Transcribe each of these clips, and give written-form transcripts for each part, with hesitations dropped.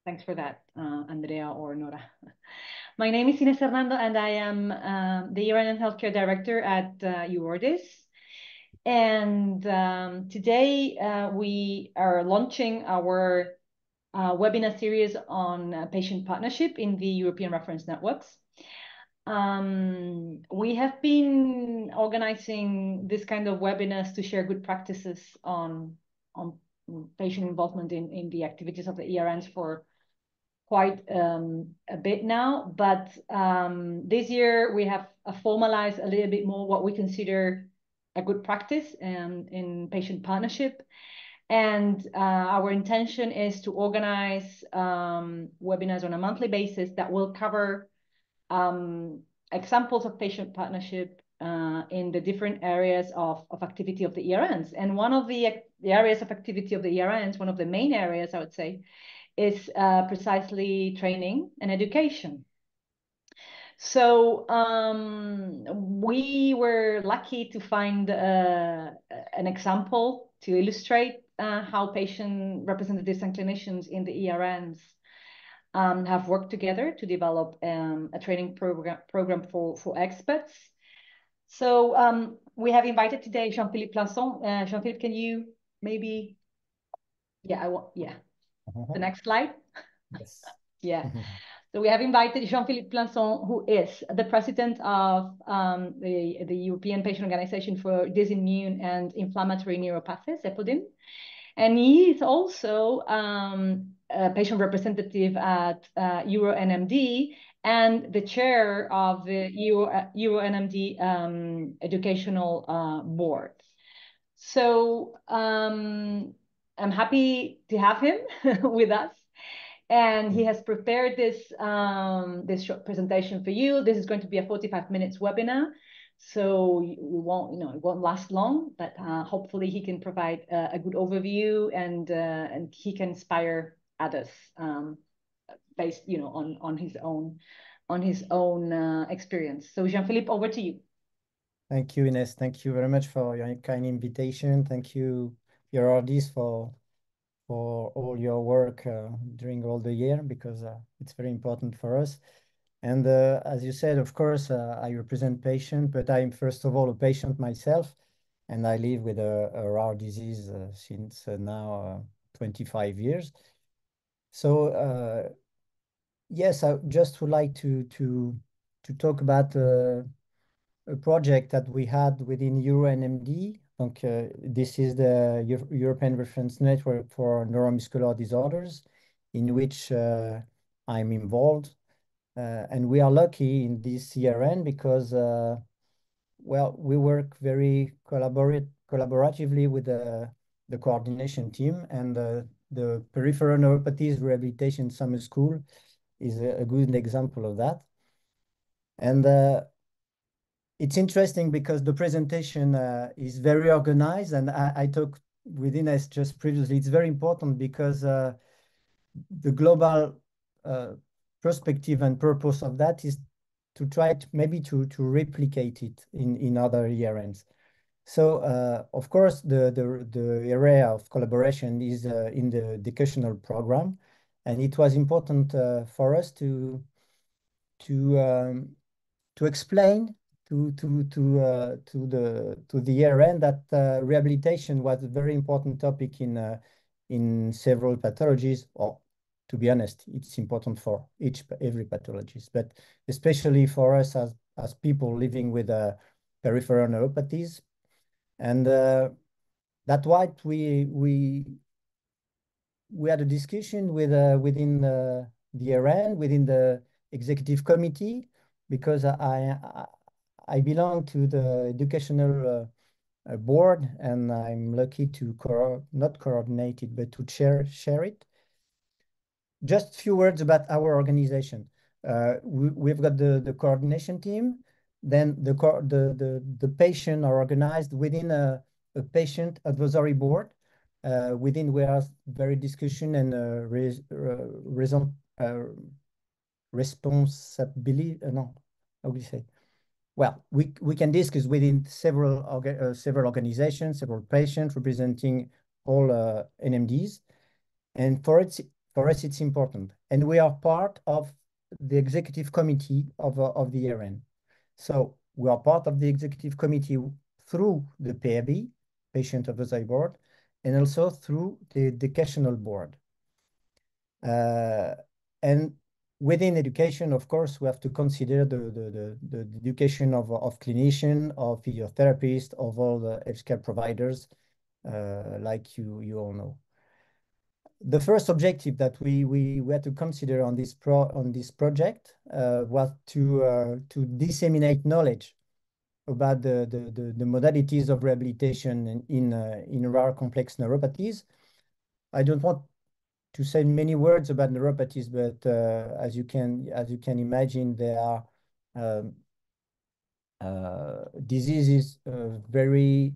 Thanks for that, Andrea or Nora. My name is Ines Hernando, and I am the ERN Healthcare Director at Eurordis. And today we are launching our webinar series on patient partnership in the European reference networks. We have been organizing this kind of webinars to share good practices on patient involvement in the activities of the ERNs for quite a bit now, but this year we have formalized a little bit more what we consider a good practice in patient partnership. And our intention is to organize webinars on a monthly basis that will cover examples of patient partnership in the different areas of activity of the ERNs. And one of the areas of activity of the ERNs, one of the main areas, I would say, is precisely training and education. So we were lucky to find an example to illustrate how patient representatives and clinicians in the ERNs have worked together to develop a training program for experts. So we have invited today Jean-Philippe Plançon. Jean-Philippe, can you maybe, the next slide? Yes. Yeah. So we have invited Jean-Philippe Plançon, who is the president of the European Patient Organization for Dysimmune and Inflammatory Neuropathies, EPODIN. And he is also a patient representative at EURO-NMD and the chair of the EURO-NMD educational board. So I'm happy to have him with us. And he has prepared this short presentation for you. This is going to be a 45 minutes webinar. So we won't, it won't last long, but hopefully he can provide a good overview and he can inspire others based, on his own experience. So Jean-Philippe, over to you. Thank you, Ines. Thank you very much for your kind invitation. Thank you, Eurordis, for all your work during all the year, because it's very important for us. And as you said, of course, I represent patient, but I'm first of all a patient myself, and I live with a rare disease since now 25 years. So yes, I just would like to talk about a project that we had within EURO-NMD. This is the European Reference Network for Neuromuscular Disorders, in which I'm involved. And we are lucky in this ERN because, well, we work very collaboratively with the coordination team, and the Peripheral Neuropathies Rehabilitation Summer School is a good example of that. And it's interesting because the presentation is very organized, and I talked with Ines just previously. It's very important because the global perspective and purpose of that is to try to maybe to replicate it in other ERNs. So of course the area of collaboration is in the educational program, and it was important for us to explain to the ERN that rehabilitation was a very important topic in several pathologies. Or to be honest, it's important for every pathologist, but especially for us as people living with peripheral neuropathies. And that's why we had a discussion within the ERN, within the executive committee, because I belong to the educational board, and I'm lucky to not coordinate it, but to share it. Just a few words about our organization. We've got the coordination team. Then the patients are organized within a patient advisory board. Within we are very discussion and responsibility. No, how do you say? Well, we can discuss within several organizations, several patients representing all NMDs. And for For us, it's important. And we are part of the executive committee of the ERN. So we are part of the executive committee through the PAB, Patient Advisory Board, and also through the educational board. And within education, of course, we have to consider the education of clinicians, of physiotherapists, of all the healthcare providers, like you all know. The first objective that we had to consider on this project was to disseminate knowledge about the modalities of rehabilitation in rare complex neuropathies. I don't want to say many words about neuropathies, but as you can imagine, there are diseases very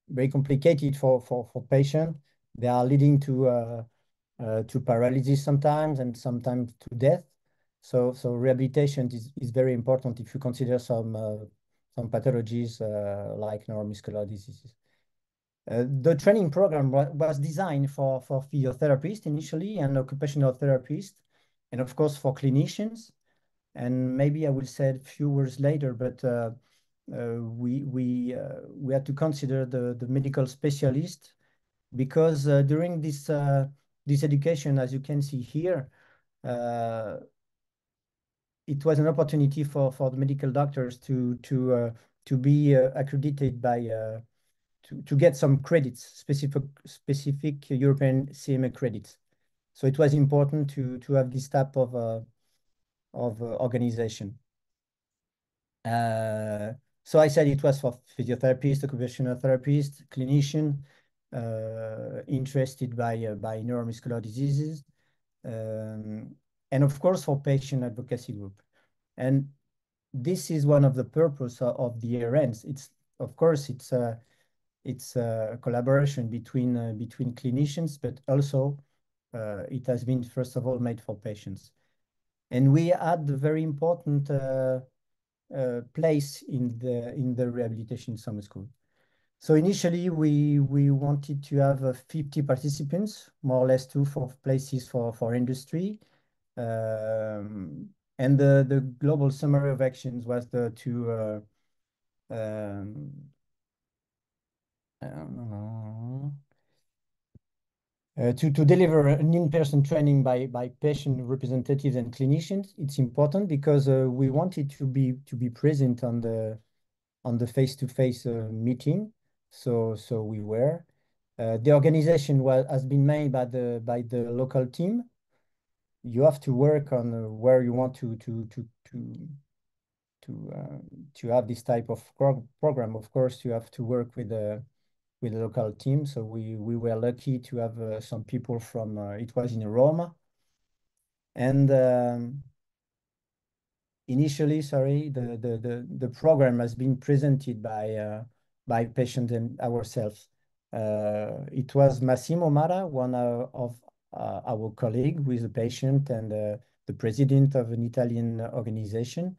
very complicated for patients. They are leading to paralysis sometimes, and sometimes to death. So rehabilitation is very important if you consider some pathologies like neuromuscular diseases. The training program was designed for physiotherapists initially, and occupational therapists, and of course for clinicians. And maybe I will say a few words later, but we had to consider the medical specialist, because during this education, as you can see here, it was an opportunity for the medical doctors to be accredited by to get some credits, specific European CMA credits. So it was important to have this type of organization. So I said it was for physiotherapists, occupational therapists, clinicians interested by neuromuscular diseases, and of course for patient advocacy group. And this is one of the purpose of the ERNs. It's of course it's a collaboration between clinicians, but also it has been first of all made for patients. And we had a very important place in the rehabilitation summer school. So initially we wanted to have 50 participants, more or less 2 for places for industry. And the global summary of actions was to deliver an in-person training by patient representatives and clinicians. It's important because we wanted to be present on the face-to-face meeting. So we were. The organization has been made by the local team. You have to work on where you want to have this type of program. Of course, you have to work with the local team. So we were lucky to have some people from it was in Rome, and initially, sorry, the program has been presented by patients and ourselves. It was Massimo Mara, one of our colleague, who is a patient and the president of an Italian organization,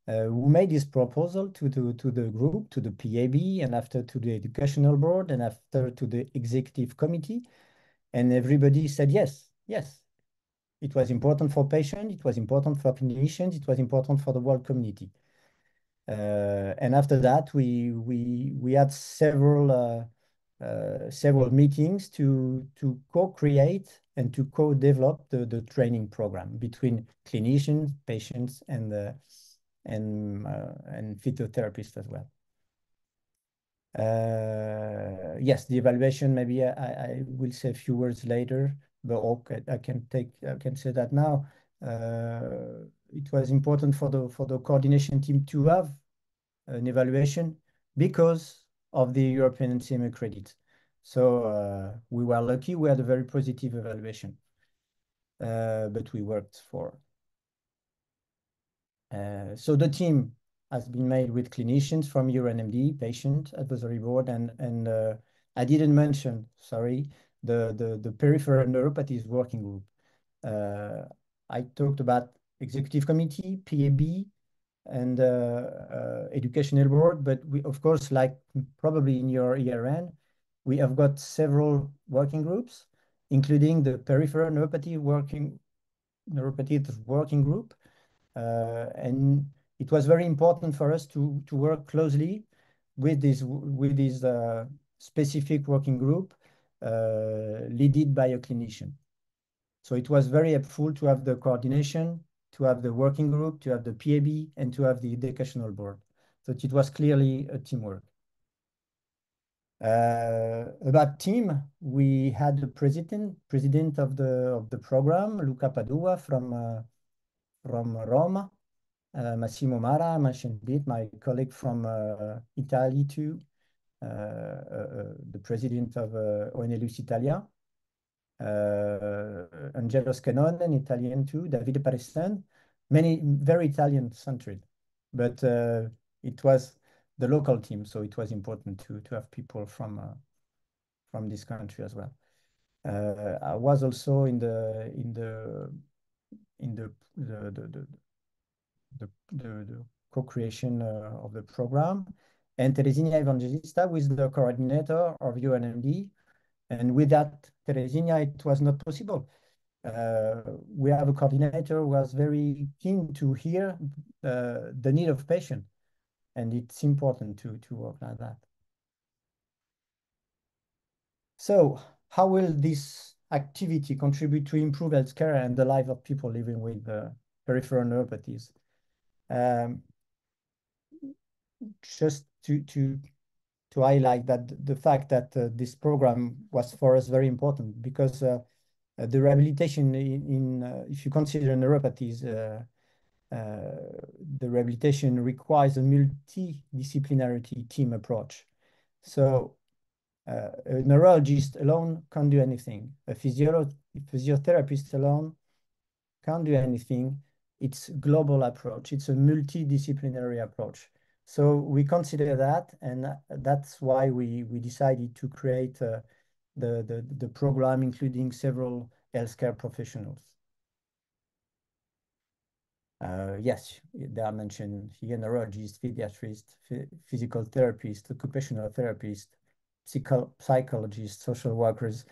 who made this proposal to the group, to the PAB, and after to the educational board, and after to the executive committee. And everybody said yes, yes. It was important for patients, it was important for clinicians, it was important for the world community. And after that, we had several meetings to co-create and to co-develop the training program between clinicians, patients, and physiotherapists as well. Yes, the evaluation, maybe I will say a few words later, but okay, I can say that now. It was important for the coordination team to have an evaluation because of the European CMA credit. So we were lucky, we had a very positive evaluation, but we worked for. So the team has been made with clinicians from EURO-NMD, Patient Advisory Board, and I didn't mention, sorry, the Peripheral Neuropathies Working Group. I talked about Executive Committee, PAB, and Educational Board, but we, of course, like probably in your ERN, we have got several working groups. including the peripheral neuropathies working group. And it was very important for us to work closely with this specific working group led by a clinician. So it was very helpful to have the coordination, to have the working group, to have the PAB, and to have the educational board. So it was clearly a teamwork. About team, we had the president of the program, Luca Padua from Rome, Massimo Mara, I mentioned it, my colleague from Italy too, the president of ONLUS Italia, Angelo Scanone, an Italian too, Davide Paristan, many very Italian-centered, but it was the local team, so it was important to have people from this country as well. I was also in the co-creation of the program, and Teresina Evangelista was the coordinator of ERN. And without Teresina, it was not possible. We have a coordinator who was very keen to hear the need of patient, and it's important to work like that. So how will this activity contribute to improve healthcare and the life of people living with peripheral neuropathies? Just to highlight that the fact that this program was for us very important, because the rehabilitation if you consider neuropathies, the rehabilitation requires a multidisciplinarity team approach. So a neurologist alone can't do anything. A physiotherapist alone can't do anything. It's a global approach. It's a multidisciplinary approach. So we consider that, and that's why we decided to create the program, including several healthcare professionals. Yes, they are mentioned here: neurologists, pediatrists, physical therapists, occupational therapists, psychologists, social workers.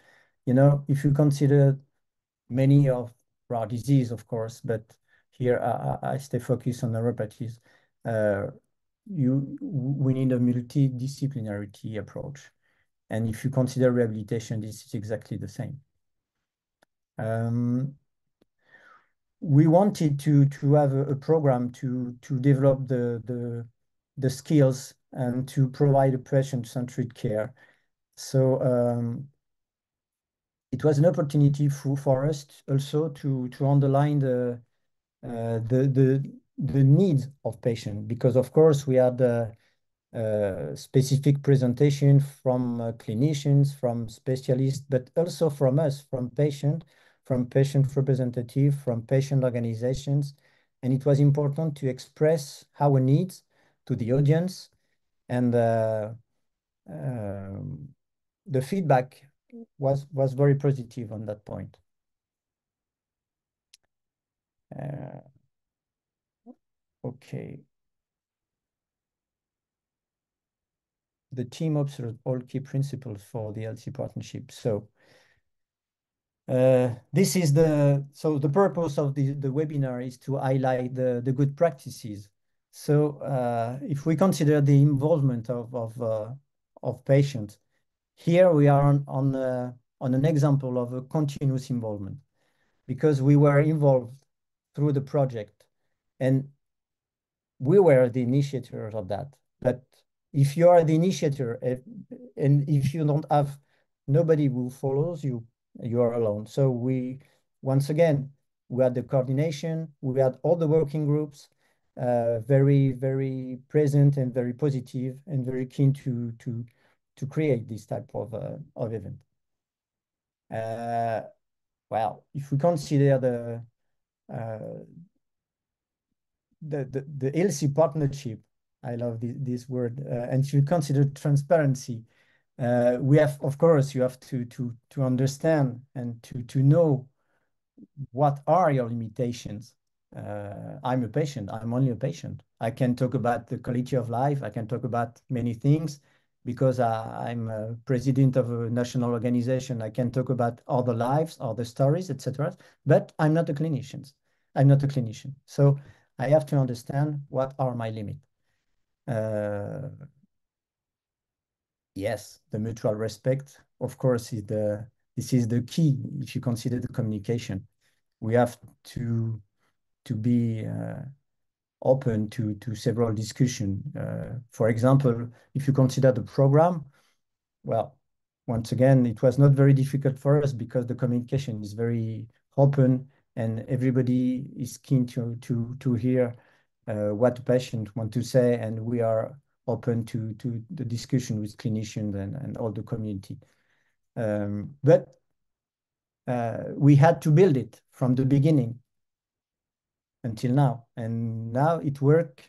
You know, if you consider many of our disease, of course, but here I stay focused on neuropathies. We need a multidisciplinarity approach. And if you consider rehabilitation, this is exactly the same. We wanted to have a program to develop the skills and to provide a patient-centered care. So it was an opportunity for us also to underline the needs of patients, because of course we had specific presentation from clinicians, from specialists, but also from us, from patient representative, from patient organizations. And it was important to express our needs to the audience, and the feedback was very positive on that point. Okay. The team observed all key principles for the LC partnership. So this is the purpose of the webinar is to highlight the good practices. So if we consider the involvement of patients, here we are on an example of a continuous involvement, because we were involved through the project and we were the initiators of that. But if you are the initiator and if you don't have nobody who follows you, you are alone. So once again, we had the coordination, we had all the working groups, very, very present and very positive and very keen to create this type of event. Well, if we consider the LC partnership, I love this word, and if you consider transparency, we have, of course, you have to understand and to know what are your limitations. I'm a patient. I'm only a patient. I can talk about the quality of life. I can talk about many things, because I'm a president of a national organization. I can talk about other lives, other stories, etc. But I'm not a clinician. I'm not a clinician. So I have to understand what are my limits. Yes, the mutual respect, of course, this is the key if you consider the communication. We have to be open to several discussions. For example, if you consider the program, well, once again, it was not very difficult for us because the communication is very open and everybody is keen to hear what the patient want to say, and we are open to the discussion with clinicians and all the community. But we had to build it from the beginning until now, and now it works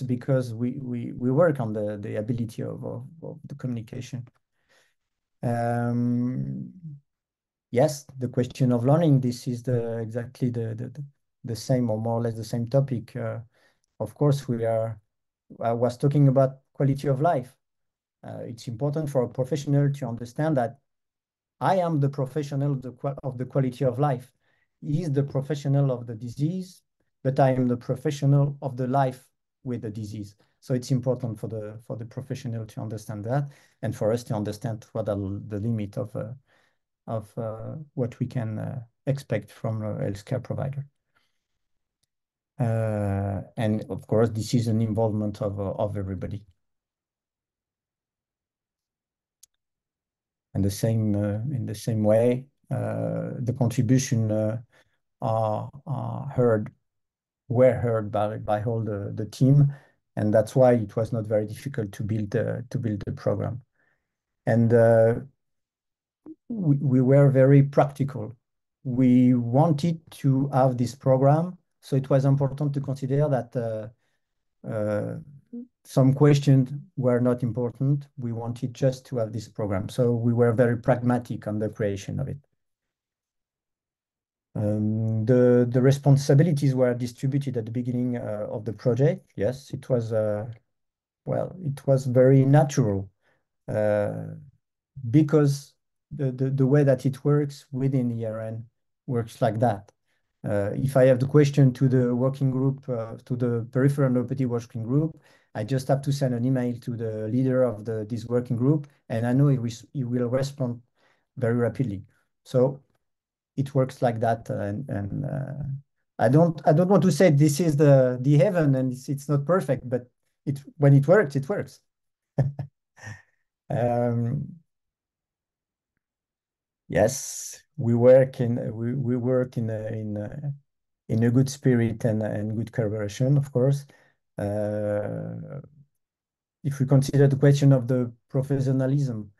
because we work on the ability of the communication. Yes, the question of learning, this is exactly the same or more or less the same topic. Of course, I was talking about quality of life. It's important for a professional to understand that I am the professional of the quality of life. He is the professional of the disease, but I am the professional of the life with the disease. So it's important for the professional to understand that, and for us to understand what are the limit of what we can expect from a healthcare provider. And of course, this is an involvement of everybody. And in the same way, the contribution were heard by all the team, and that's why it was not very difficult to build the program. And we were very practical. We wanted to have this program, so it was important to consider that some questions were not important. We wanted just to have this program, so we were very pragmatic on the creation of it. The responsibilities were distributed at the beginning of the project. Yes, it was well, it was very natural because the way that it works within ERN works like that. If I have the question to the working group, to the peripheral neuropathy working group, I just have to send an email to the leader of this working group, and I know he will respond very rapidly. So it works like that, and I don't want to say this is the heaven and it's not perfect, but when it works, it works. Yes, we work in a good spirit and good collaboration, of course. If we consider the question of the professionalism,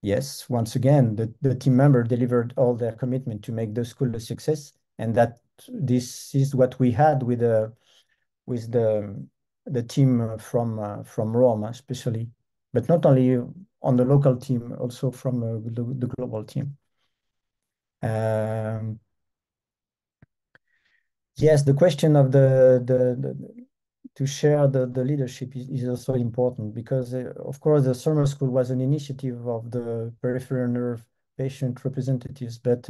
yes, once again, the team member delivered all their commitment to make the school a success, and that this is what we had with the team from Rome, especially, but not only on the local team, also from the global team. Yes, the question of to share the leadership is also important because, of course, the summer school was an initiative of the peripheral nerve patient representatives, but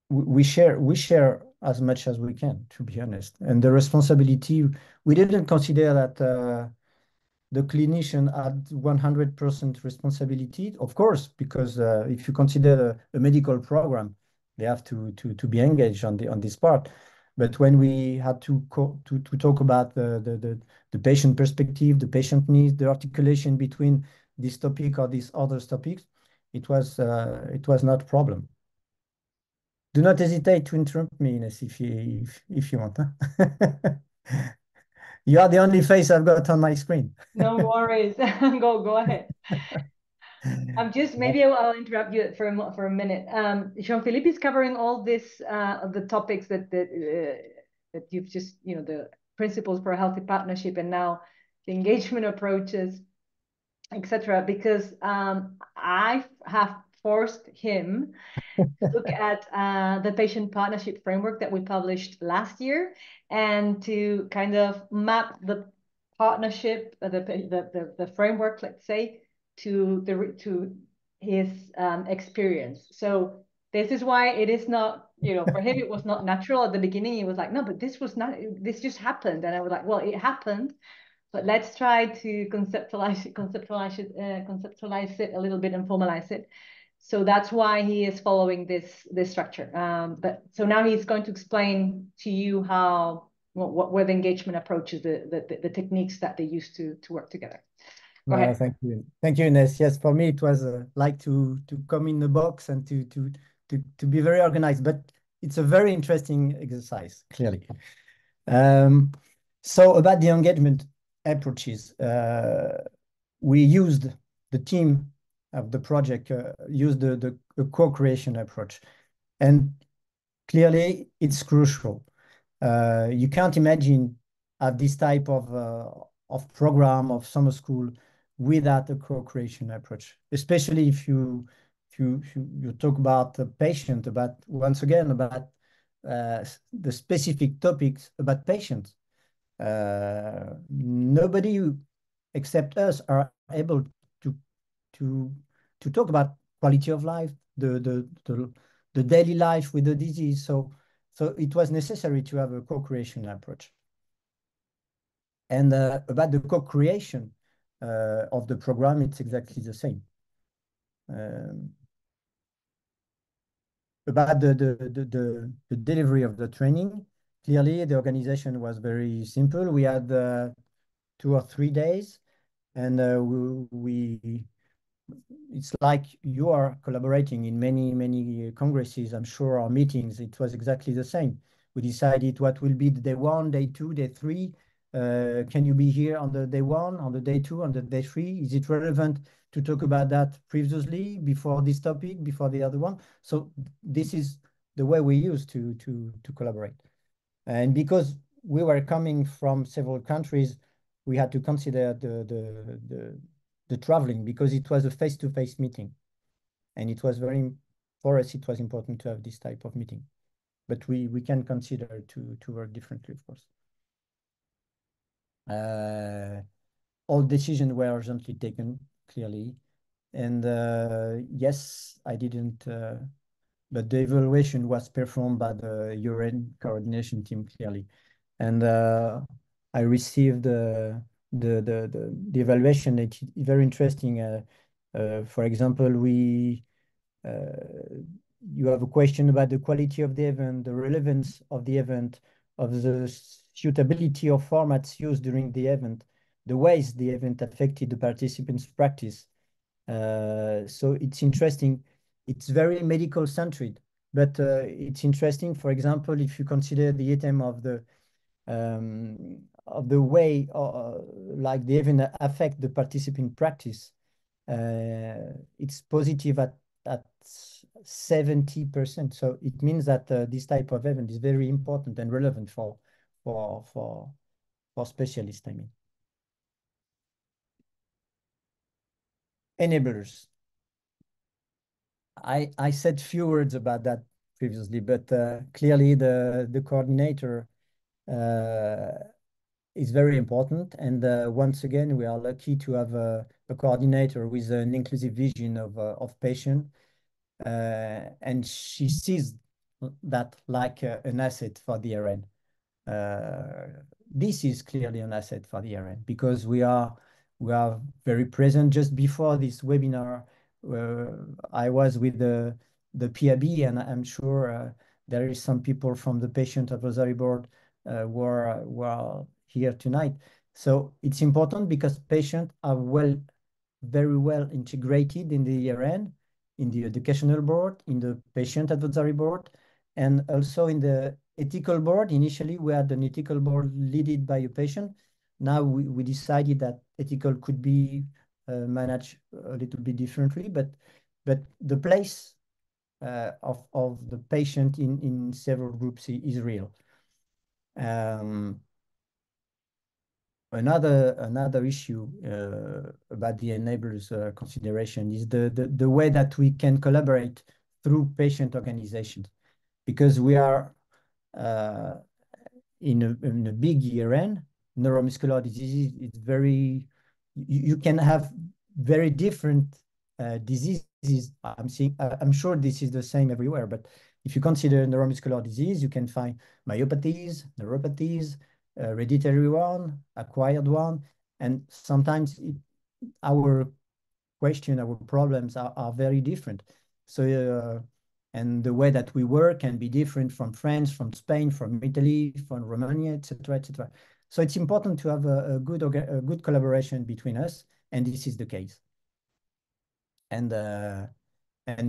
we share as much as we can, to be honest. And the responsibility, we didn't consider that the clinician had 100% responsibility, of course, because if you consider a medical program, they have to be engaged on this part. But when we had to talk about the patient perspective, the patient needs, the articulation between this topic or these other topics, it was not a problem. Do not hesitate to interrupt me, Ines, if you want. Huh? You are the only face I've got on my screen. No worries. Go ahead. I'm just maybe I'll interrupt you for a minute. Jean-Philippe is covering all this the topics that you've just the principles for a healthy partnership and now the engagement approaches, etc. Because I have forced him to look at the patient partnership framework that we published last year, and to kind of map the partnership, the framework, let's say, to his experience. So this is why it is not, for him, it was not natural at the beginning. He was like, no, but this was not, this just happened. And I was like, well, it happened, but let's try to conceptualize it a little bit and formalize it. So that's why he is following this structure. But so now he's going to explain to you how what were the engagement approaches, the techniques that they use to work together. Go ahead. Thank you, Ines. Yes, for me it was like to come in the box and to be very organized, but it's a very interesting exercise, clearly. So about the engagement approaches, we used the team of the project used the co-creation approach, and clearly it's crucial. You can't imagine this type of program of summer school without a co-creation approach, especially if you talk about the patient, about once again about the specific topics about patients. Nobody except us are able to to talk about quality of life, the daily life with the disease. So it was necessary to have a co-creation approach. And about the co-creation of the program, it's exactly the same. About the delivery of the training, clearly the organization was very simple. We had 2 or 3 days, and it's like you are collaborating in many congresses, I'm sure, or meetings. It was exactly the same. We decided what will be the day 1, day 2, day 3. Can you be here on the day 1, on the day 2, on the day 3? Is it relevant to talk about that previously, before this topic, before the other one? So this is the way we used to collaborate. And because we were coming from several countries, we had to consider the traveling, because it was a face-to-face meeting. And it was for us, it was important to have this type of meeting. But we can consider to work differently, of course. All decisions were urgently taken, clearly. And yes, I didn't, but the evaluation was performed by the ERN coordination team, clearly. And I received the evaluation. It's very interesting. For example, you have a question about the quality of the event, the relevance of the event, of the suitability of formats used during the event, the ways the event affected the participants' practice. So it's interesting. It's very medical centered, but it's interesting. For example, if you consider the item of the way like the event affect the participant practice, it's positive at 70%. So it means that this type of event is very important and relevant for specialists, I mean. Enablers. I said few words about that previously, but clearly the coordinator is very important. And once again, we are lucky to have a coordinator with an inclusive vision of patient. And she sees that like an asset for the ERN. This is clearly an asset for the ERN, because we are very present. Just before this webinar, I was with the PIB, and I'm sure there is some people from the Patient Advisory Board who are here tonight. So it's important because patients are very well integrated in the ERN, in the educational board, in the patient advisory board, and also in the ethical board. Initially, we had an ethical board led by a patient. Now we decided that ethical could be managed a little bit differently, but the place of the patient in several groups is real. Another issue about the enablers consideration is the way that we can collaborate through patient organizations, because we are in a big ERN, neuromuscular diseases. It's very, you can have very different diseases. I'm sure this is the same everywhere, but if you consider neuromuscular disease, you can find myopathies, neuropathies, hereditary one, acquired one, and sometimes our our problems are very different. So, and the way that we work can be different from France, from Spain, from Italy, from Romania, etc., etc. So it's important to have a good collaboration between us, and this is the case. And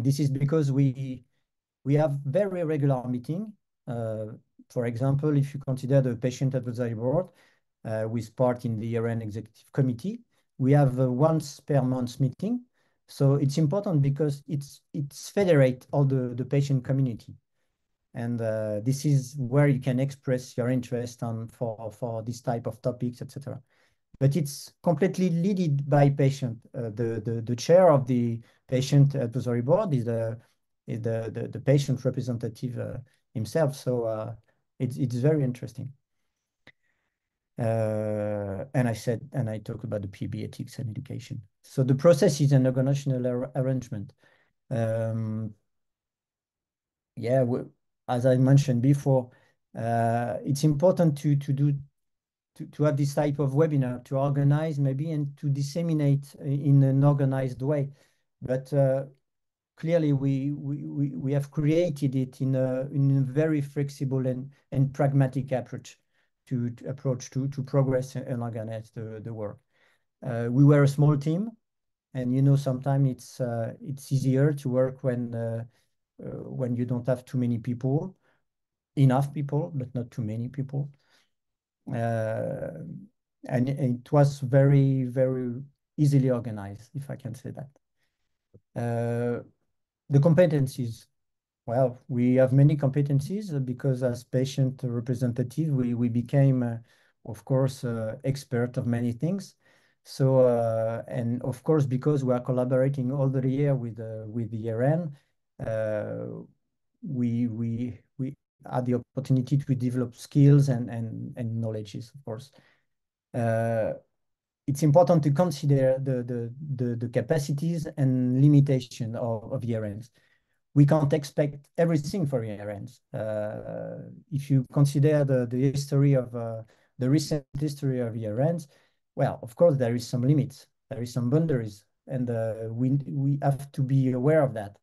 this is because we have very regular meeting. For example, if you consider the patient advisory board with part in the ERN executive committee, we have a once per month meeting. So it's important because it's federate all the patient community. And this is where you can express your interest for this type of topics, etc. But it's completely led by patient. The chair of the patient advisory board is the patient representative himself. So it's very interesting. And I talk about the PB ethics and education. So the process is an organizational arrangement. Yeah, as I mentioned before, it's important to have this type of webinar, to organize maybe and to disseminate in an organized way. But clearly we have created it in a very flexible and pragmatic approach to progress and organize the work. We were a small team, and sometimes it's easier to work when you don't have too many people, enough people, but not too many people. And it was very, very easily organized, if I can say that. The competencies, well, we have many competencies because as patient representative, we became, of course, expert of many things. So, and of course, because we are collaborating all the year with the ERN, we had the opportunity to develop skills and knowledges, of course. It's important to consider the capacities and limitation of ERNs. We can't expect everything for ERNs. If you consider the history of the recent history of ERNs, well, of course, there is some limits, there is some boundaries, and we have to be aware of that.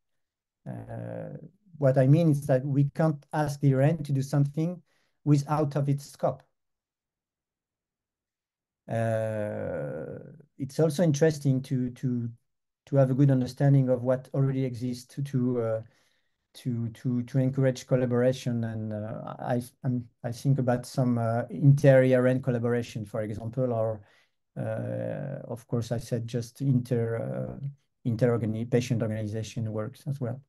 What I mean is that we can't ask the ERN to do something out of its scope. It's also interesting to have a good understanding of what already exists to encourage collaboration. And I think about some inter-ERN collaboration, for example, or of course I said just patient organization works as well.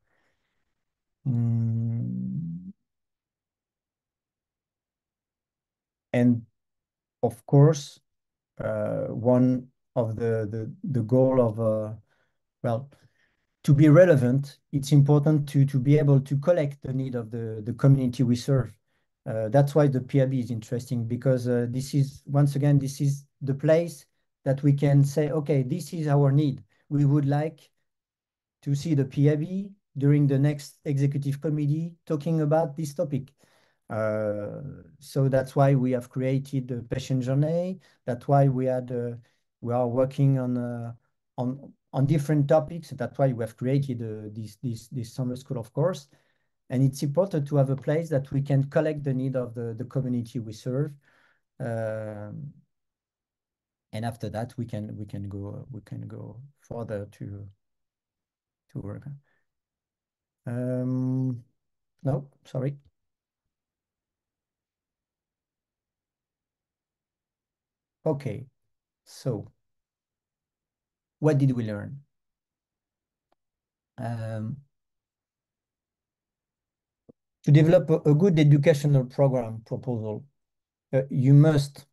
And of course, one of the goal of well, to be relevant, it's important to be able to collect the need of the community we serve. That's why the PIB is interesting, because this is, once again, this is the place that we can say, okay, this is our need. We would like to see the PIB during the next executive committee talking about this topic. So that's why we have created the patient journey. That's why we are working on different topics. That's why we have created this summer school, of course. And it's important to have a place that we can collect the need of the community we serve. And after that, we can go further to work. No, sorry. Okay, so what did we learn? To develop a good educational program proposal, you must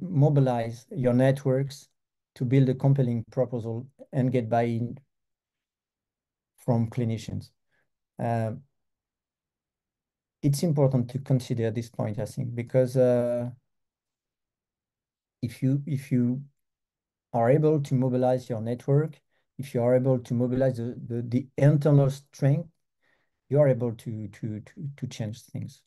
mobilize your networks to build a compelling proposal and get buy-in from clinicians. It's important to consider this point, I think, because if you are able to mobilize your network, if you are able to mobilize the internal strength, you are able to change things.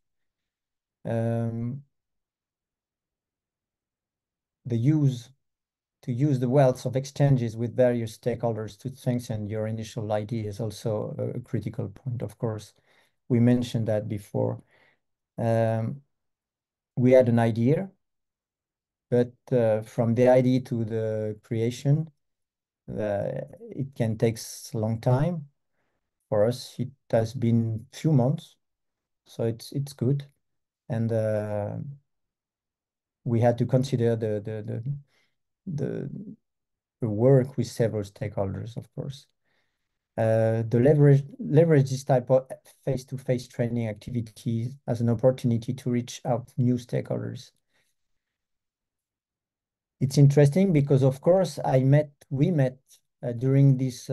To use the wealth of exchanges with various stakeholders to strengthen your initial idea is also a critical point, of course. We mentioned that before. We had an idea, but from the idea to the creation, it can take a long time. For us, it has been few months, so it's good. And we had to consider the work with several stakeholders, of course. The leverage this type of face-to-face training activities as an opportunity to reach out new stakeholders. It's interesting because, of course, we met during this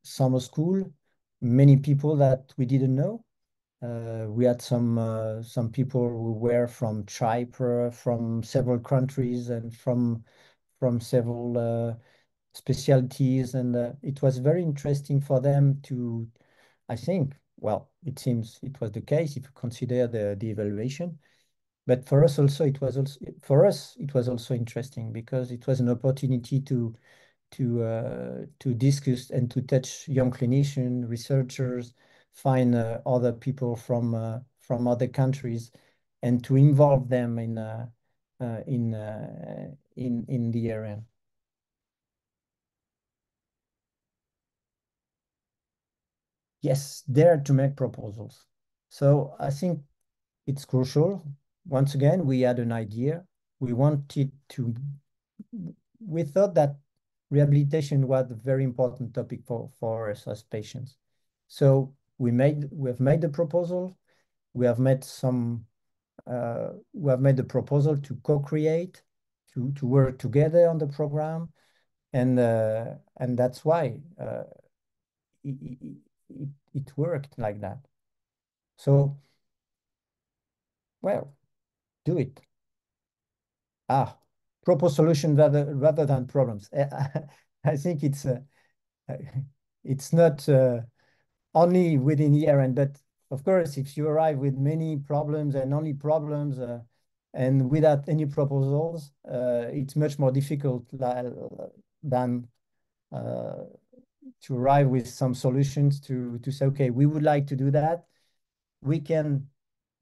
summer school many people that we didn't know. We had some people who were from Chypre, from several countries, and from several specialties, and it was very interesting for them to, I think, well, it seems it was the case if you consider the evaluation. But for us also, it was also interesting because it was an opportunity to discuss and to touch young clinicians, researchers, find other people from other countries, and to involve them in the ERN. Yes, dare to make proposals. So I think it's crucial. Once again, we had an idea. We thought that rehabilitation was a very important topic for us as patients. So we have made the proposal. We have made the proposal to co-create, to work together on the program, and that's why it worked like that. So, well, do it. Propose solution rather than problems. I think it's not only within ERN, but of course, if you arrive with many problems and only problems and without any proposals, it's much more difficult than to arrive with some solutions to say, okay, we would like to do that. We can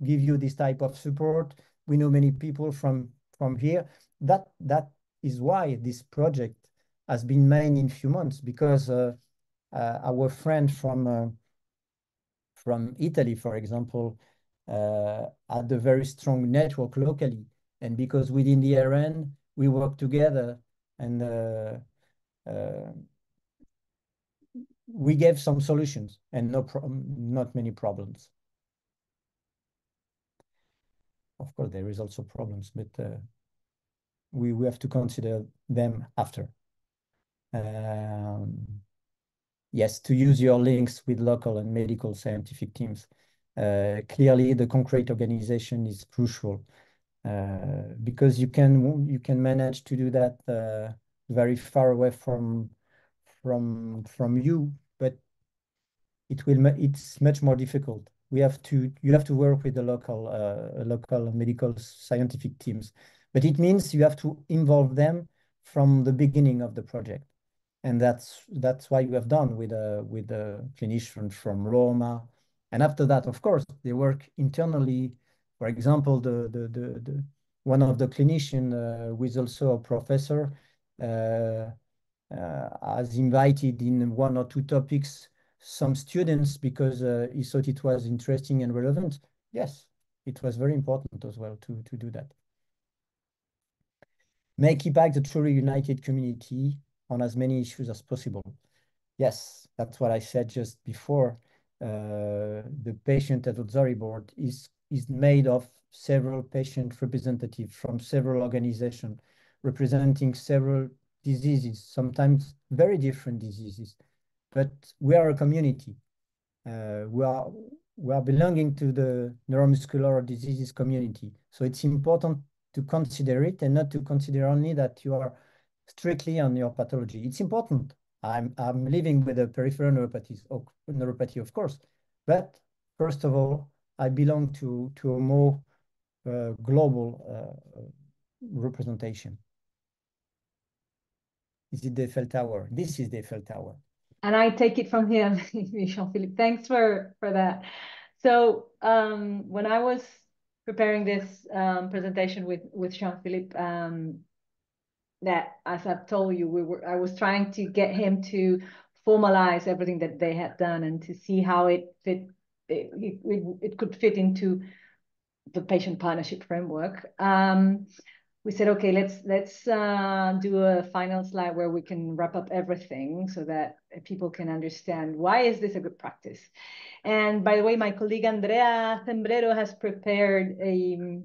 give you this type of support. We know many people from here. That is why this project has been made in few months, because our friend from Italy, for example, had a very strong network locally, and because within the ERN we work together, and we gave some solutions and not many problems. Of course, there is also problems, but we have to consider them after. Yes, to use your links with local and medical scientific teams. Clearly, the concrete organization is crucial because you can manage to do that very far away from you, but it's much more difficult. You have to work with the local medical scientific teams, but it means you have to involve them from the beginning of the project, and that's why you have done with a clinician from Roma, and after that, of course, they work internally. For example, the one of the clinician who is also a professor has invited in one or two topics some students because he thought it was interesting and relevant. Yes, it was very important as well to do that. Make impact a truly united community on as many issues as possible. Yes, that's what I said just before. The patient advisory board is made of several patient representatives from several organizations representing several diseases, sometimes very different diseases. But we are a community. We are belonging to the neuromuscular diseases community. So it's important to consider it and not to consider only that you are strictly on your pathology. It's important. I'm living with a peripheral neuropathy, of course. But first of all, I belong to a more global representation. Is it the Eiffel Tower? This is the Eiffel Tower. And I take it from him, Jean-Philippe. Thanks for that. So when I was preparing this presentation with Jean-Philippe, that, as I've told you, I was trying to get him to formalize everything that they had done and to see how it could fit into the patient partnership framework. We said, okay, let's do a final slide where we can wrap up everything so that people can understand why is this a good practice. And by the way, my colleague Andrea Zembrero has prepared a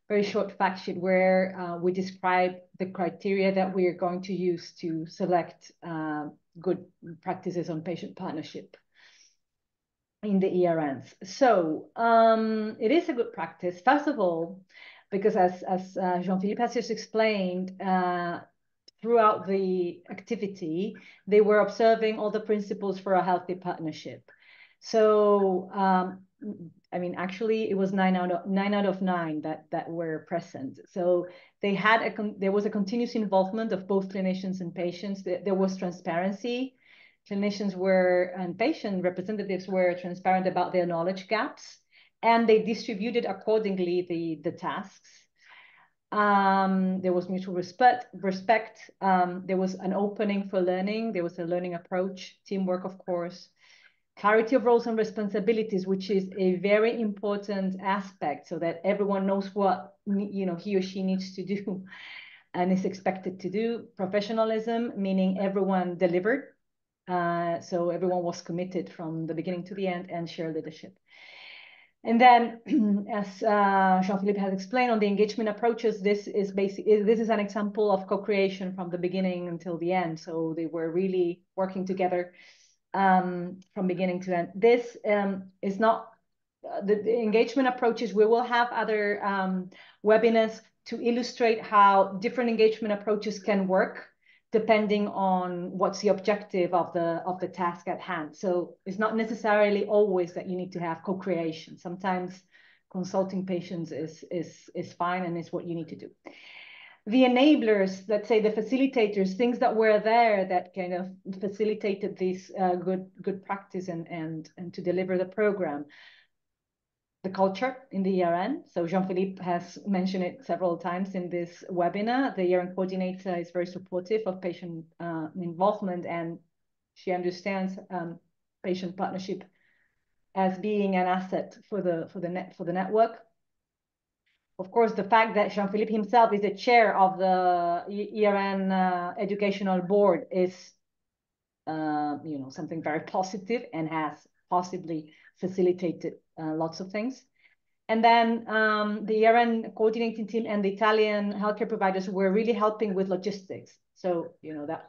very short fact sheet where we describe the criteria that we are going to use to select good practices on patient partnership in the ERNs. So it is a good practice, first of all, because as Jean-Philippe has just explained, throughout the activity, they were observing all the principles for a healthy partnership. So, I mean, actually, it was 9 out of 9 that were present. So they had there was a continuous involvement of both clinicians and patients. There was transparency. Clinicians and patient representatives were transparent about their knowledge gaps, and they distributed accordingly the tasks. There was mutual respect. There was an opening for learning. There was a learning approach, teamwork, of course. Clarity of roles and responsibilities, which is a very important aspect, so that everyone knows what he or she needs to do and is expected to do. Professionalism, meaning everyone delivered. So everyone was committed from the beginning to the end, and shared leadership. And then, as Jean-Philippe has explained on the engagement approaches, this is an example of co-creation from the beginning until the end. So they were really working together from beginning to end. This is not the engagement approaches. We will have other webinars to illustrate how different engagement approaches can work depending on what's the objective of the task at hand. So it's not necessarily always that you need to have co-creation. Sometimes consulting patients is fine and is what you need to do. The enablers, let's say the facilitators, things that were there that kind of facilitated this good practice and to deliver the program. The culture in the ERN. So Jean-Philippe has mentioned it several times in this webinar. The ERN coordinator is very supportive of patient involvement, and she understands patient partnership as being an asset for the network. Of course, the fact that Jean-Philippe himself is the chair of the ERN educational board is something very positive and has possibly facilitated lots of things. And then the ERN coordinating team and the Italian healthcare providers were really helping with logistics. So,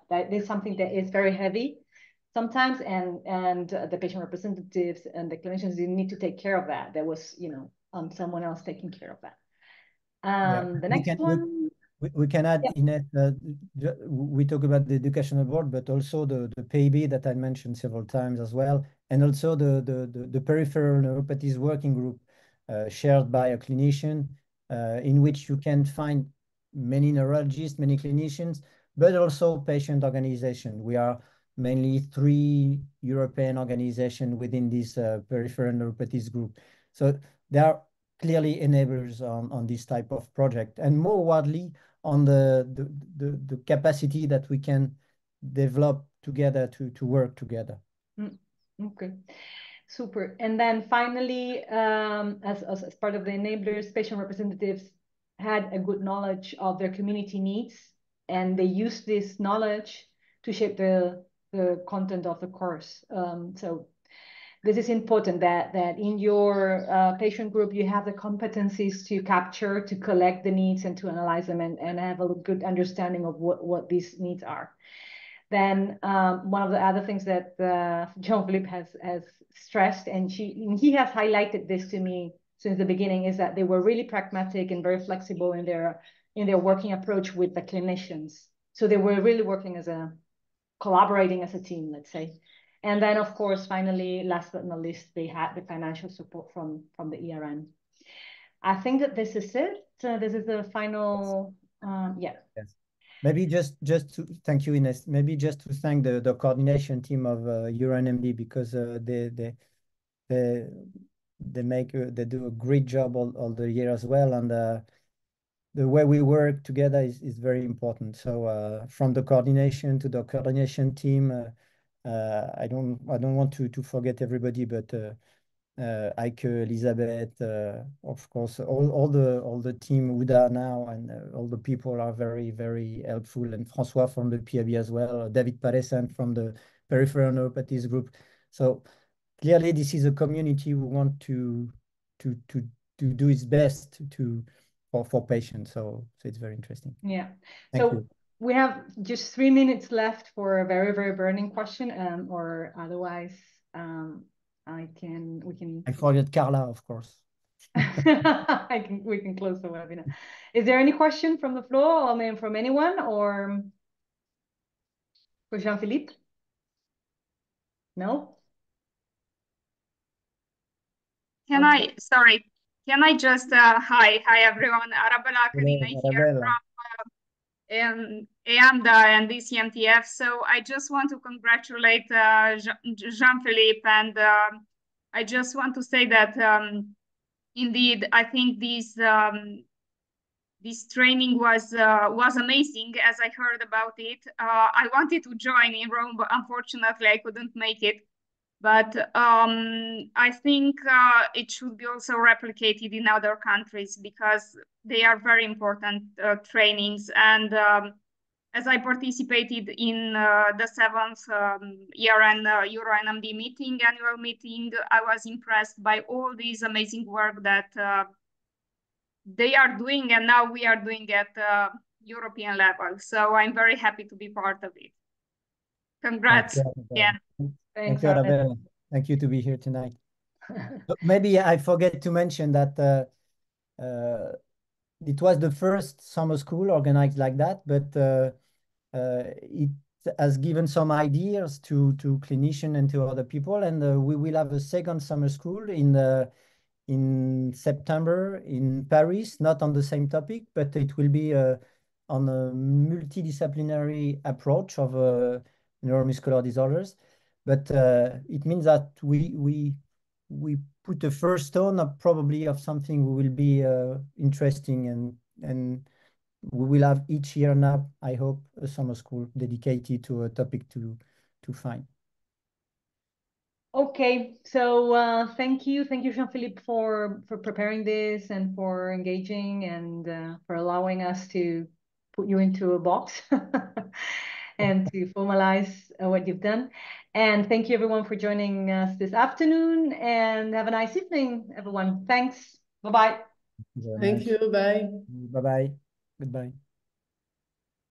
that is something that is very heavy sometimes, and the patient representatives and the clinicians didn't need to take care of that. There was, someone else taking care of that. The next one. We can add in it, we talk about the educational board, but also the PAB that I mentioned several times as well, and also the peripheral neuropathies working group shared by a clinician, in which you can find many neurologists, many clinicians, but also patient organization. We are mainly 3 European organizations within this peripheral neuropathies group. So there are clearly enablers on this type of project, and more widely on the capacity that we can develop together to work together. Okay, super. And then finally, as part of the enablers, patient representatives had a good knowledge of their community needs, and they used this knowledge to shape the content of the course. So this is important that in your patient group you have the competencies to capture, to collect the needs and to analyze them and have a good understanding of what these needs are. Then one of the other things that Jean-Philippe has stressed, and he has highlighted this to me since the beginning, is that they were really pragmatic and very flexible in their working approach with the clinicians. So they were really working collaborating as a team, let's say. And then, of course, finally, last but not least, they had the financial support from the ERN. I think that this is it. This is the final, yeah. Yes. Maybe just to thank you, Ines. Maybe just to thank the coordination team of EURO-NMD, because they do a great job all the year as well, and the way we work together is very important. So from the coordination to the coordination team, I don't want to forget everybody, but Eike, Elisabeth, of course, all the team Uda now, and all the people are very, very helpful, and François from the PIB as well, David Paresan from the peripheral neuropathies group. So clearly this is a community who want to do its best for patients. So it's very interesting. Yeah. Thank you. We have just 3 minutes left for a very, very burning question, or otherwise, we can. I forget Carla, of course. We can close the webinar. Is there any question from the floor, or maybe from anyone, or for Jean-Philippe? No? Can I just, hi everyone, Arabella Carina here from EAMDA and DCMTF. So I just want to congratulate Jean-Philippe, and I just want to say that indeed, I think this training was amazing, as I heard about it. I wanted to join in Rome, but unfortunately I couldn't make it. But I think it should be also replicated in other countries, because they are very important trainings. And as I participated in the 7th ERN EURO-NMD meeting, annual meeting, I was impressed by all this amazing work that they are doing, and now we are doing at European level. So I'm very happy to be part of it. Congrats. Yeah. Thank you, Arabella. Thank you to be here tonight. Maybe I forget to mention that it was the first summer school organized like that, but it has given some ideas to clinicians and to other people, and we will have a second summer school in September in Paris, not on the same topic, but it will be on a multidisciplinary approach of neuromuscular disorders. But it means that we put the first stone of probably of something will be interesting, and we will have each year now, I hope, a summer school dedicated to a topic to find. Okay, so thank you, Jean-Philippe, for preparing this and for engaging and for allowing us to put you into a box and to formalize what you've done. And thank you, everyone, for joining us this afternoon. And have a nice evening, everyone. Thanks. Bye-bye. Thank you. Bye. Bye-bye. Goodbye.